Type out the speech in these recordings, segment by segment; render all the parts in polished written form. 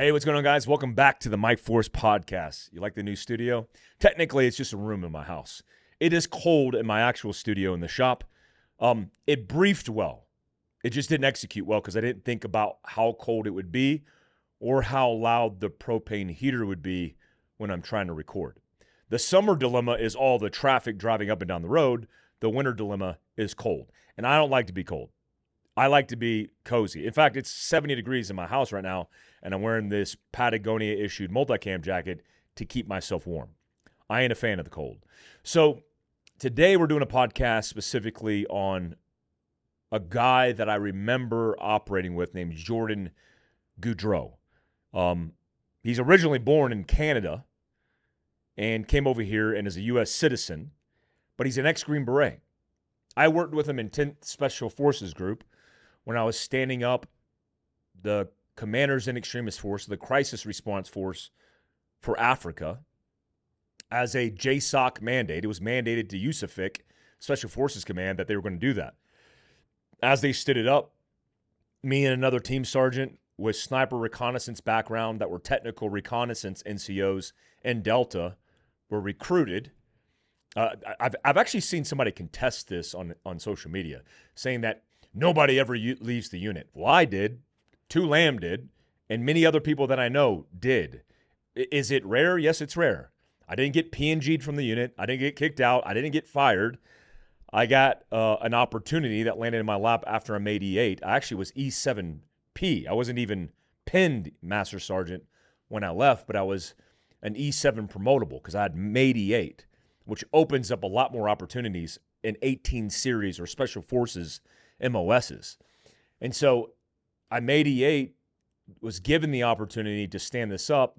Hey, what's going on, guys? Welcome back to the Mike Force Podcast. You like the new studio? Technically, it's just a room in my house. It is cold in my actual studio in the shop. It briefed well. It just didn't execute well because I didn't think about how cold it would be or how loud the propane heater would be when I'm trying to record. The summer dilemma is all the traffic driving up and down the road. The winter dilemma is cold. And I don't like to be cold. I like to be cozy. In fact, it's 70 degrees in my house right now, and I'm wearing this Patagonia-issued multicam jacket to keep myself warm. I ain't a fan of the cold. So today we're doing a podcast specifically on a guy that I remember operating with named Jordan Goudreau. He's originally born in Canada and came over here and is a U.S. citizen, but he's an ex-Green Beret. I worked with him in 10th Special Forces Group when I was standing up the Commanders and Extremist Force, the Crisis Response Force for Africa, as a JSOC mandate. It was mandated to USAFIC, Special Forces Command, that they were going to do that. As they stood it up, me and another team sergeant with sniper reconnaissance background that were technical reconnaissance NCOs in Delta were recruited. I've actually seen somebody contest this on social media, saying that nobody ever leaves the unit. Well, I did. 2 Lamb did, and many other people that I know did. Is it rare? Yes, it's rare. I didn't get PNG'd from the unit. I didn't get kicked out. I didn't get fired. I got an opportunity that landed in my lap after I made E8. I actually was E7P. I wasn't even pinned Master Sergeant when I left, but I was an E7 promotable because I had made E8, which opens up a lot more opportunities in 18 series or Special Forces MOSs. And so I made E8, was given the opportunity to stand this up,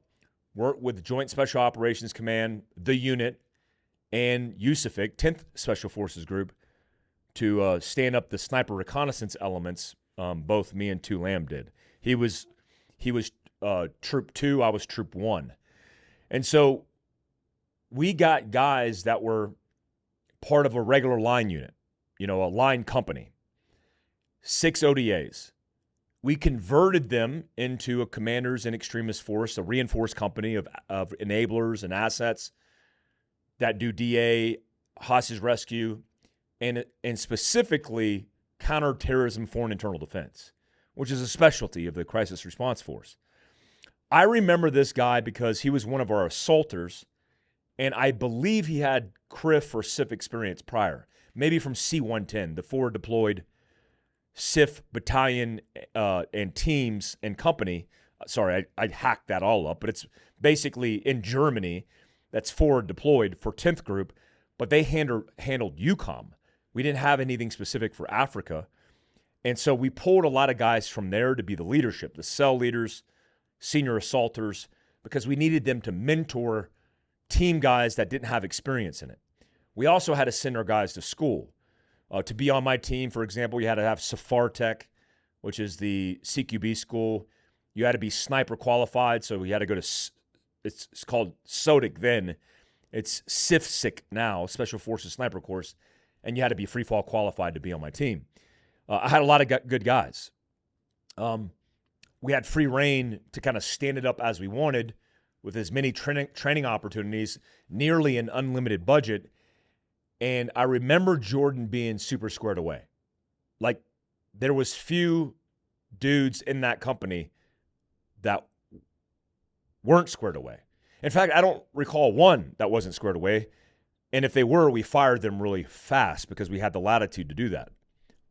work with Joint Special Operations Command, the unit, and USAFIC, 10th Special Forces Group, to stand up the sniper reconnaissance elements. Both me and 2 Lamb did. He was Troop 2, I was Troop 1. And so we got guys that were part of a regular line unit, a line company, 6 ODAs. We converted them into a Commanders and Extremist Force, a reinforced company of enablers and assets that do DA, hostage rescue, and specifically counterterrorism, foreign internal defense, which is a specialty of the Crisis Response Force. I remember this guy because he was one of our assaulters, and I believe he had CRIF or CIF experience prior, maybe from C-110, the forward deployed CIF battalion and teams and company. Sorry, I hacked that all up, but it's basically in Germany that's forward deployed for 10th Group, but they handled EUCOM. We didn't have anything specific for Africa, and so we pulled a lot of guys from there to be the leadership, the cell leaders, senior assaulters, because we needed them to mentor team guys that didn't have experience in it. We also had to send our guys to school. To be on my team, for example, you had to have SAFAR which is the CQB school. You had to be sniper qualified, so you had to go to, it's called SODIC then. It's SIFSIC now, Special Forces Sniper Course, and you had to be free fall qualified to be on my team. I had a lot of good guys. We had free reign to kind of stand it up as we wanted with as many training opportunities, nearly an unlimited budget. And I remember Jordan being super squared away. Like, there was few dudes in that company that weren't squared away. In fact, I don't recall one that wasn't squared away. And if they were, we fired them really fast because we had the latitude to do that.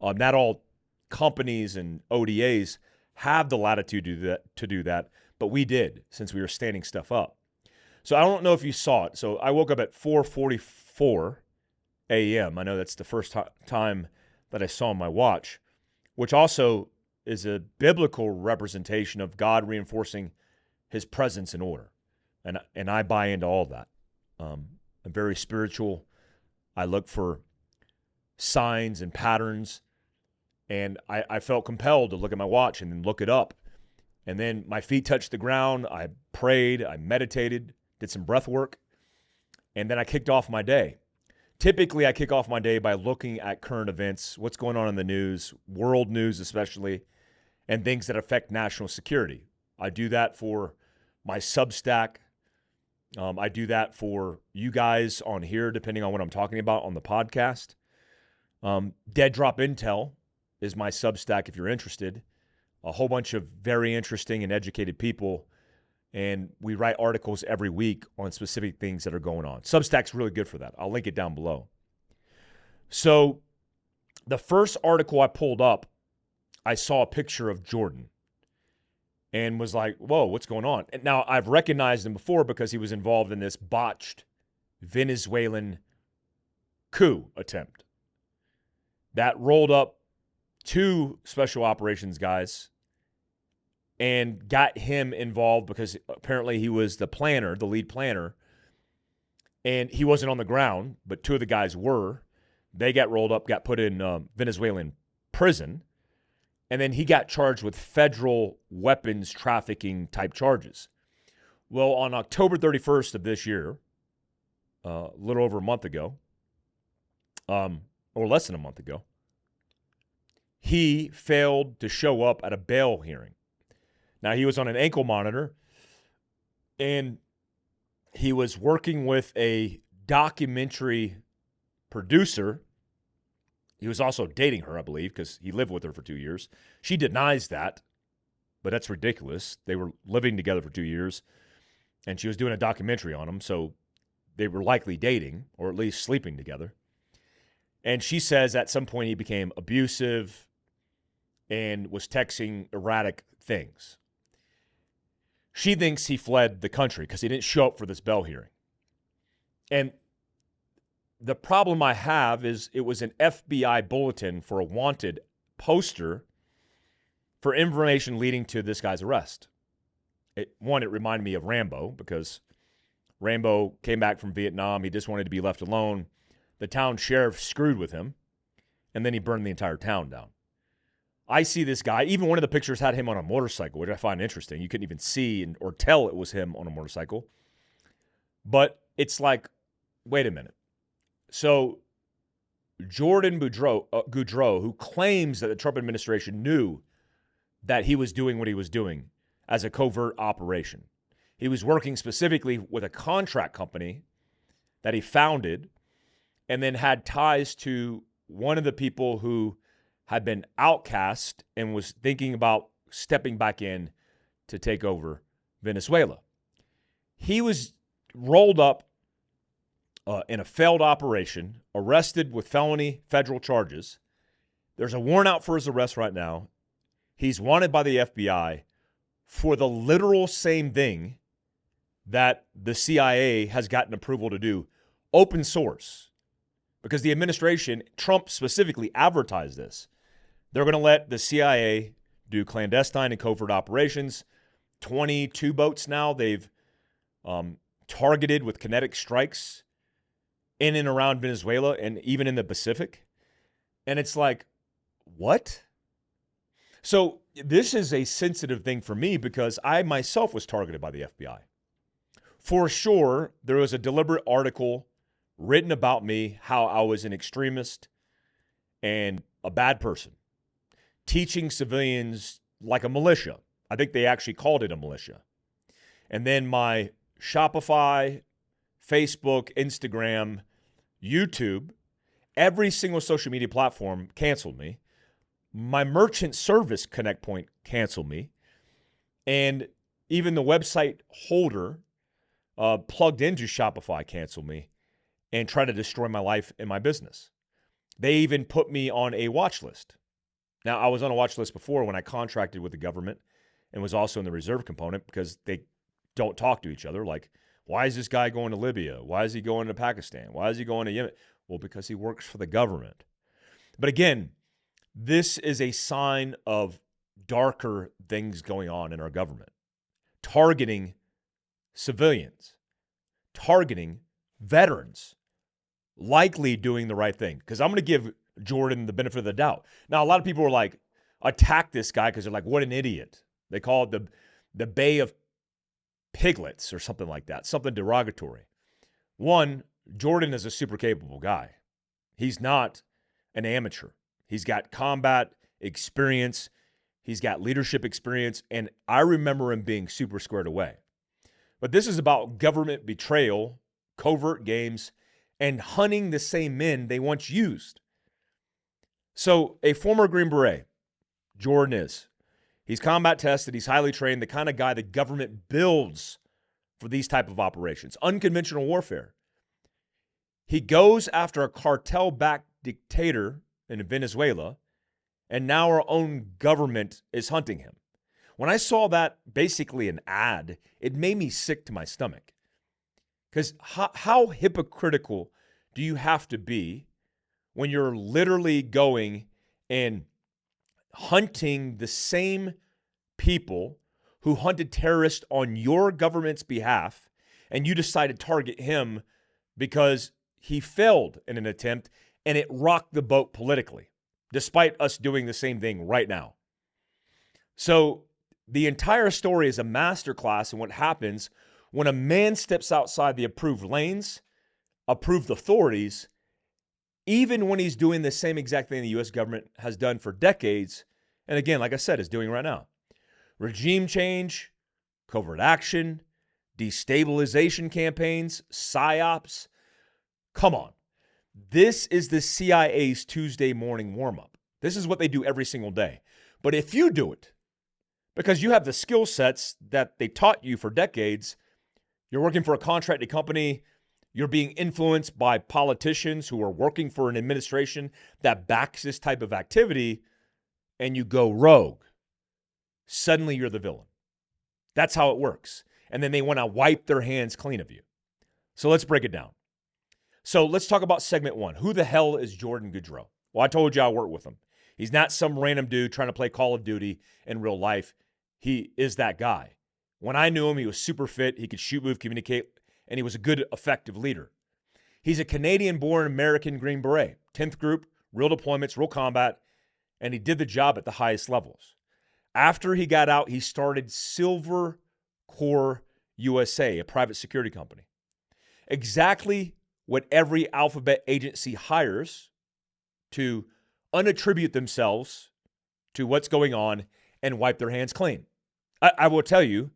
Not all companies and ODAs have the latitude to do that, but we did since we were standing stuff up. So I don't know if you saw it. So I woke up at 4:44 a.m. I know that's the first time that I saw my watch, which also is a biblical representation of God reinforcing his presence and order. And I buy into all that. I'm very spiritual. I look for signs and patterns, and I felt compelled to look at my watch and then look it up. And then my feet touched the ground. I prayed, I meditated, did some breath work, and then I kicked off my day. Typically, I kick off my day by looking at current events, what's going on in the news, world news especially, and things that affect national security. I do that for my Substack. I do that for you guys on here, depending on what I'm talking about on the podcast. Dead Drop Intel is my Substack if you're interested. A whole bunch of very interesting and educated people, and we write articles every week on specific things that are going on. Substack's really good for that. I'll link it down below. So the first article I pulled up, I saw a picture of Jordan and was like, whoa, what's going on? And now, I've recognized him before because he was involved in this botched Venezuelan coup attempt that rolled up 2 special operations guys and got him involved because apparently he was the planner, the lead planner, and he wasn't on the ground, but 2 of the guys were. They got rolled up, got put in Venezuelan prison, and then he got charged with federal weapons trafficking type charges. Well, on October 31st of this year, a little over a month ago, or less than a month ago, he failed to show up at a bail hearing. Now, he was on an ankle monitor, and he was working with a documentary producer. He was also dating her, I believe, because he lived with her for 2 years. She denies that, but that's ridiculous. They were living together for 2 years, and she was doing a documentary on him, so they were likely dating, or at least sleeping together. And she says at some point he became abusive and was texting erratic things. She thinks he fled the country because he didn't show up for this bail hearing. And the problem I have is it was an FBI bulletin for a wanted poster for information leading to this guy's arrest. It reminded me of Rambo because Rambo came back from Vietnam. He just wanted to be left alone. The town sheriff screwed with him, and then he burned the entire town down. I see this guy. Even one of the pictures had him on a motorcycle, which I find interesting. You couldn't even see or tell it was him on a motorcycle. But it's like, wait a minute. So Jordan Goudreau, who claims that the Trump administration knew that he was doing what he was doing as a covert operation. He was working specifically with a contract company that he founded and then had ties to one of the people who had been outcast and was thinking about stepping back in to take over Venezuela. He was rolled up in a failed operation, arrested with felony federal charges. There's a warrant out for his arrest right now. He's wanted by the FBI for the literal same thing that the CIA has gotten approval to do, open source. Because the administration, Trump specifically, advertised this. They're going to let the CIA do clandestine and covert operations. 22 boats now they've targeted with kinetic strikes in and around Venezuela and even in the Pacific. And it's like, what? So this is a sensitive thing for me because I myself was targeted by the FBI. For sure, there was a deliberate article written about me, how I was an extremist and a bad person, teaching civilians like a militia. I think they actually called it a militia. And then my Shopify, Facebook, Instagram, YouTube, every single social media platform canceled me. My merchant service Connect Point canceled me. And even the website holder plugged into Shopify canceled me and tried to destroy my life and my business. They even put me on a watch list. Now, I was on a watch list before when I contracted with the government and was also in the reserve component because they don't talk to each other. Like, why is this guy going to Libya? Why is he going to Pakistan? Why is he going to Yemen? Well, because he works for the government. But again, this is a sign of darker things going on in our government. Targeting civilians, targeting veterans, likely doing the right thing. Because I'm going to give Jordan the benefit of the doubt. Now, a lot of people are like, attack this guy because they're like, what an idiot. They call it the Bay of Piglets or something like that, something derogatory. One, Jordan is a super capable guy. He's not an amateur. He's got combat experience. He's got leadership experience, and I remember him being super squared away. But this is about government betrayal, covert games, and hunting the same men they once used. So a former Green Beret, Jordan is. He's combat tested. He's highly trained, the kind of guy the government builds for these type of operations, unconventional warfare. He goes after a cartel-backed dictator in Venezuela, and now our own government is hunting him. When I saw that, basically an ad, it made me sick to my stomach. Because how hypocritical do you have to be when you're literally going and hunting the same people who hunted terrorists on your government's behalf, and you decide to target him because he failed in an attempt and it rocked the boat politically, despite us doing the same thing right now. So the entire story is a masterclass in what happens when a man steps outside the approved lanes, approved authorities, even when he's doing the same exact thing the U.S. government has done for decades, and again, like I said, is doing right now. Regime change, covert action, destabilization campaigns, psyops. Come on. This is the CIA's Tuesday morning warm-up. This is what they do every single day. But if you do it, because you have the skill sets that they taught you for decades, you're working for a contracted company, you're being influenced by politicians who are working for an administration that backs this type of activity, and you go rogue, suddenly you're the villain. That's how it works. And then they want to wipe their hands clean of you. So let's break it down. So let's talk about segment one. Who the hell is Jordan Goudreau? Well, I told you I work with him. He's not some random dude trying to play Call of Duty in real life. He is that guy. When I knew him, he was super fit. He could shoot, move, communicate, and he was a good, effective leader. He's a Canadian-born American Green Beret, 10th group, real deployments, real combat, and he did the job at the highest levels. After he got out, he started Silvercorp USA, a private security company. Exactly what every alphabet agency hires to unattribute themselves to what's going on and wipe their hands clean. I will tell you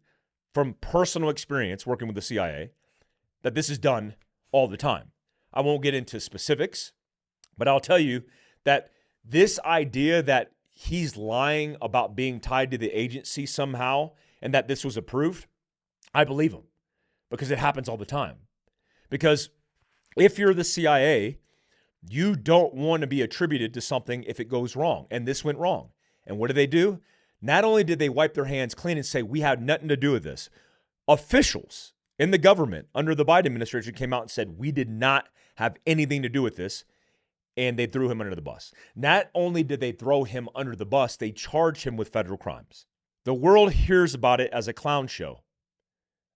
from personal experience working with the CIA that this is done all the time. I won't get into specifics, but I'll tell you that this idea that he's lying about being tied to the agency somehow and that this was approved, I believe him because it happens all the time. Because if you're the CIA, you don't want to be attributed to something if it goes wrong. And this went wrong. And what do? Not only did they wipe their hands clean and say, we had nothing to do with this, officials in the government under the Biden administration came out and said, we did not have anything to do with this. And they threw him under the bus. Not only did they throw him under the bus, they charged him with federal crimes. The world hears about it as a clown show.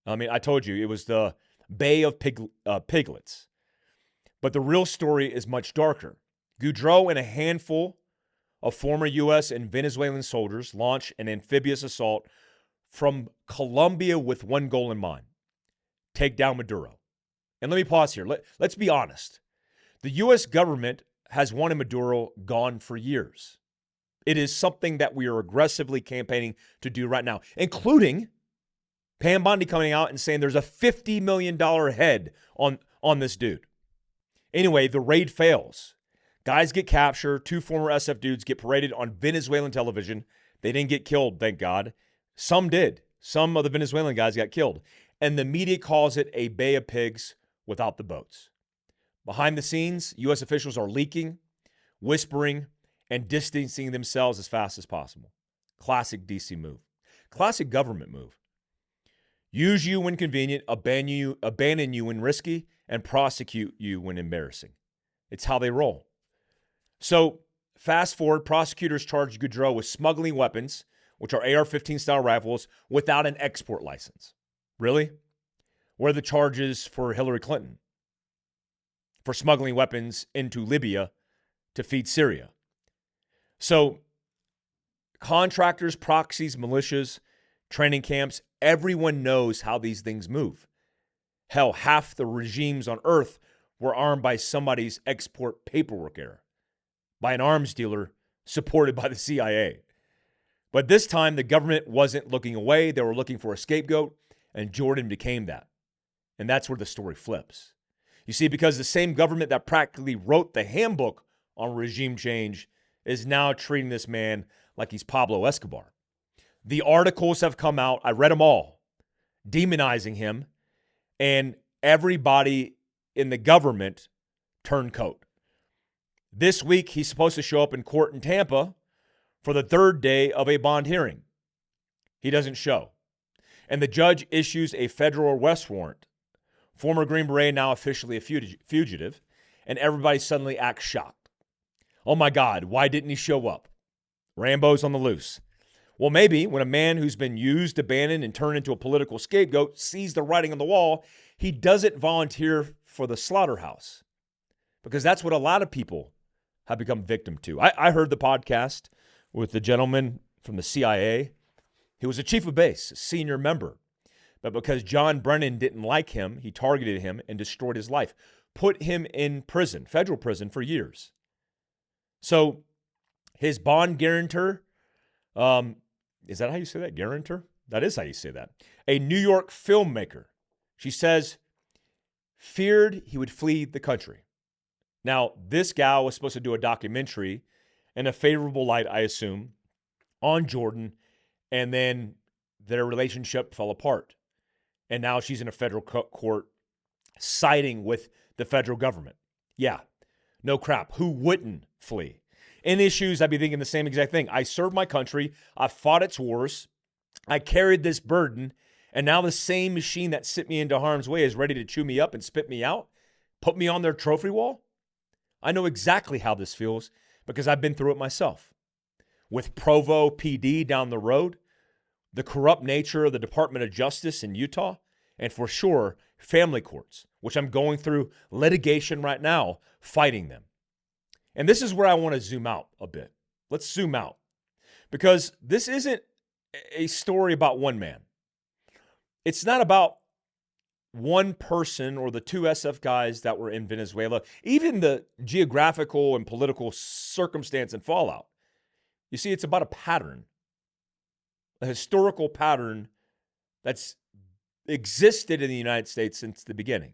I mean, I told you, it was the Bay of Piglets. But the real story is much darker. Goudreau and a handful of former U.S. and Venezuelan soldiers launched an amphibious assault from Colombia with one goal in mind: take down Maduro. And let me pause here. Let's be honest. The U.S. government has wanted Maduro gone for years. It is something that we are aggressively campaigning to do right now, including Pam Bondi coming out and saying there's a $50 million head on this dude. Anyway, the raid fails. Guys get captured. 2 former SF dudes get paraded on Venezuelan television. They didn't get killed, thank God. Some did. Some of the Venezuelan guys got killed. And the media calls it a Bay of Pigs without the boats. Behind the scenes, U.S. officials are leaking, whispering, and distancing themselves as fast as possible. Classic DC move. Classic government move. Use you when convenient, abandon you when risky, and prosecute you when embarrassing. It's how they roll. So, fast forward, prosecutors charged Goudreau with smuggling weapons, which are AR-15 style rifles, without an export license. Really? Where are the charges for Hillary Clinton? For smuggling weapons into Libya to feed Syria. So, contractors, proxies, militias, training camps, everyone knows how these things move. Hell, half the regimes on earth were armed by somebody's export paperwork error, by an arms dealer supported by the CIA. But this time, the government wasn't looking away. They were looking for a scapegoat, and Jordan became that. And that's where the story flips. You see, because the same government that practically wrote the handbook on regime change is now treating this man like he's Pablo Escobar. The articles have come out, I read them all, demonizing him, and everybody in the government turned coat. This week, he's supposed to show up in court in Tampa for the third day of a bond hearing. He doesn't show. And the judge issues a federal arrest warrant. Former Green Beret, now officially a fugitive, and everybody suddenly acts shocked. Oh my God, why didn't he show up? Rambo's on the loose. Well, maybe when a man who's been used, abandoned, and turned into a political scapegoat sees the writing on the wall, he doesn't volunteer for the slaughterhouse. Because that's what a lot of people have become victim to. I heard the podcast with the gentleman from the CIA. He was a chief of base, a senior member. But because John Brennan didn't like him, he targeted him and destroyed his life. Put him in prison, federal prison, for years. So his bond guarantor, is that how you say that? Guarantor? That is how you say that. A New York filmmaker. She says, feared he would flee the country. Now, this gal was supposed to do a documentary in a favorable light, I assume, on Jordan, and then their relationship fell apart. And now she's in a federal court siding with the federal government. Yeah, no crap. Who wouldn't flee? In issues, I'd be thinking the same exact thing. I served my country. I fought its wars. I carried this burden. And now the same machine that sent me into harm's way is ready to chew me up and spit me out, put me on their trophy wall. I know exactly how this feels because I've been through it myself. With Provo PD down the road, the corrupt nature of the Department of Justice in Utah, and for sure, family courts, which I'm going through litigation right now, fighting them. And this is where I want to zoom out a bit. Let's zoom out. Because this isn't a story about one man. It's not about one person or the two SF guys that were in Venezuela, even the geographical and political circumstance and fallout. You see, it's about a pattern. A historical pattern that's existed in the United States since the beginning.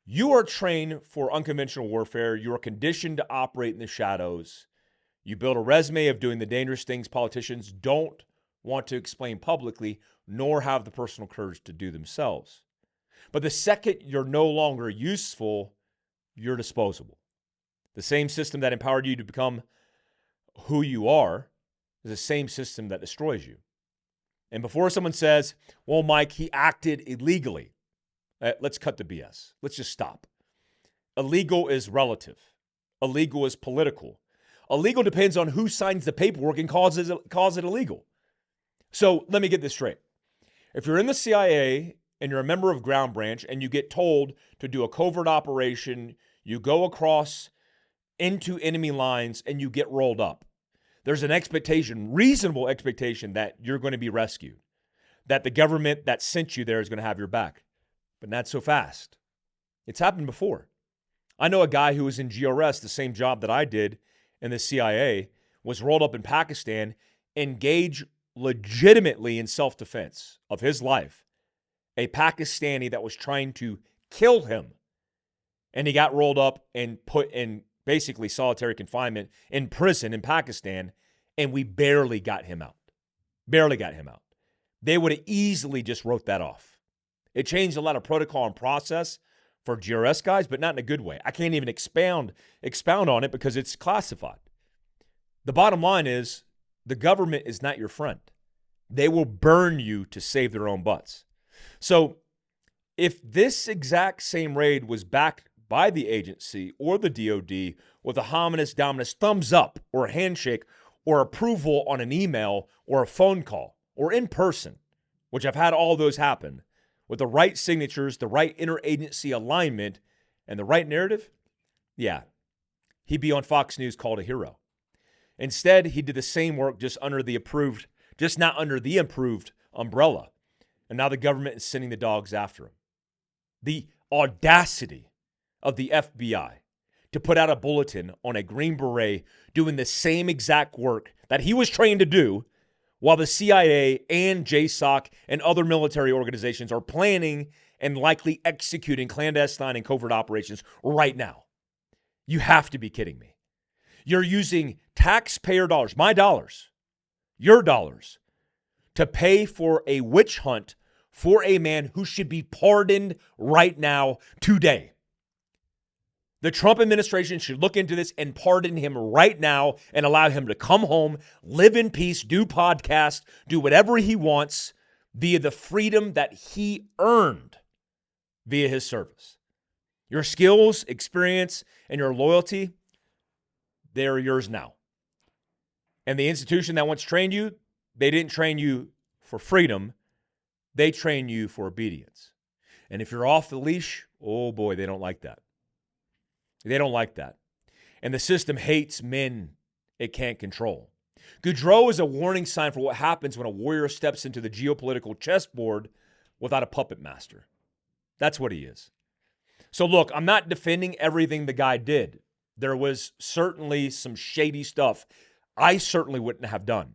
You are trained for unconventional warfare. You are conditioned to operate in the shadows. You build a resume of doing the dangerous things politicians don't want to explain publicly, nor have the personal courage to do themselves. But the second you're no longer useful, you're disposable. The same system that empowered you to become who you are is the same system that destroys you. And before someone says, well, Mike, he acted illegally, let's cut the BS. Let's just stop. Illegal is relative. Illegal is political. Illegal depends on who signs the paperwork and calls it illegal. So let me get this straight. If you're in the CIA and you're a member of Ground Branch and you get told to do a covert operation, you go across into enemy lines and you get rolled up. There's an expectation, reasonable expectation, that you're going to be rescued, that the government that sent you there is going to have your back, but not so fast. It's happened before. I know a guy who was in GRS, the same job that I did in the CIA, was rolled up in Pakistan, engaged legitimately in self-defense of his life, a Pakistani that was trying to kill him, and he got rolled up and put in basically solitary confinement in prison in Pakistan, and we barely got him out. Barely got him out. They would have easily just wrote that off. It changed a lot of protocol and process for GRS guys, but not in a good way. I can't even expound on it because it's classified. The bottom line is the government is not your friend. They will burn you to save their own butts. So if this exact same raid was backed by the agency or the DOD with a hominis dominus thumbs up or a handshake or approval on an email or a phone call or in person, which I've had all those happen, with the right signatures, the right interagency alignment, and the right narrative, yeah, he'd be on Fox News called a hero. Instead, he did the same work just not under the approved umbrella. And now the government is sending the dogs after him. The audacity of the FBI to put out a bulletin on a Green Beret doing the same exact work that he was trained to do while the CIA and JSOC and other military organizations are planning and likely executing clandestine and covert operations right now. You have to be kidding me. You're using taxpayer dollars, my dollars, your dollars, to pay for a witch hunt for a man who should be pardoned right now, today. The Trump administration should look into this and pardon him right now and allow him to come home, live in peace, do podcasts, do whatever he wants via the freedom that he earned via his service. Your skills, experience, and your loyalty, they're yours now. And the institution that once trained you, they didn't train you for freedom. They train you for obedience. And if you're off the leash, oh boy, they don't like that. They don't like that. And the system hates men it can't control. Goudreau is a warning sign for what happens when a warrior steps into the geopolitical chessboard without a puppet master. That's what he is. So look, I'm not defending everything the guy did. There was certainly some shady stuff I certainly wouldn't have done.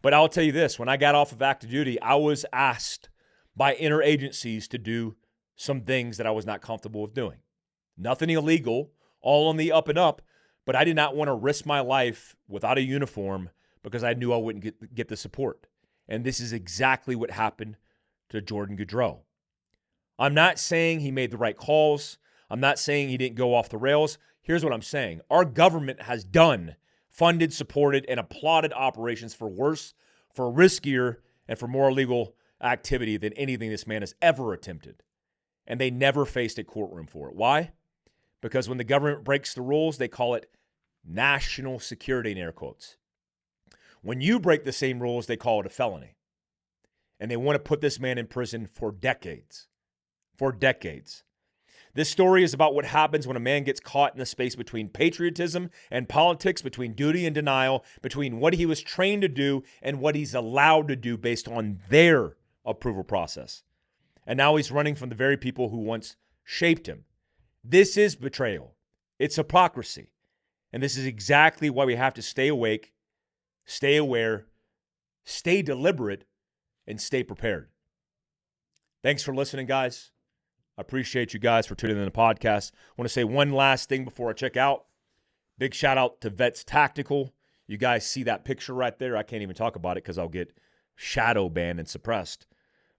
But I'll tell you this, when I got off of active duty, I was asked by interagencies to do some things that I was not comfortable with doing. Nothing illegal, all on the up and up, but I did not want to risk my life without a uniform because I knew I wouldn't get the support. And this is exactly what happened to Jordan Goudreau. I'm not saying he made the right calls. I'm not saying he didn't go off the rails. Here's what I'm saying. Our government has done, funded, supported, and applauded operations for worse, for riskier, and for more illegal activity than anything this man has ever attempted. And they never faced a courtroom for it. Why? Because when the government breaks the rules, they call it national security in air quotes. When you break the same rules, they call it a felony. And they want to put this man in prison for decades. For decades. This story is about what happens when a man gets caught in the space between patriotism and politics, between duty and denial, between what he was trained to do and what he's allowed to do based on their approval process. And now he's running from the very people who once shaped him. This is betrayal. It's hypocrisy. And this is exactly why we have to stay awake, stay aware, stay deliberate, and stay prepared. Thanks for listening, guys. I appreciate you guys for tuning in the podcast. I want to say one last thing before I check out. Big shout out to Vets Tactical. You guys see that picture right there? I can't even talk about it because I'll get shadow banned and suppressed.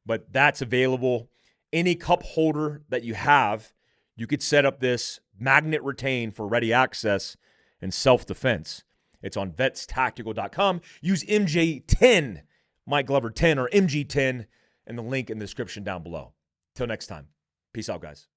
But that's available. Any cup holder that you have, you could set up this magnet retain for ready access and self-defense. It's on vetstactical.com. Use MJ10, Mike Glover 10 or MG10, and the link in the description down below. Till next time. Peace out, guys.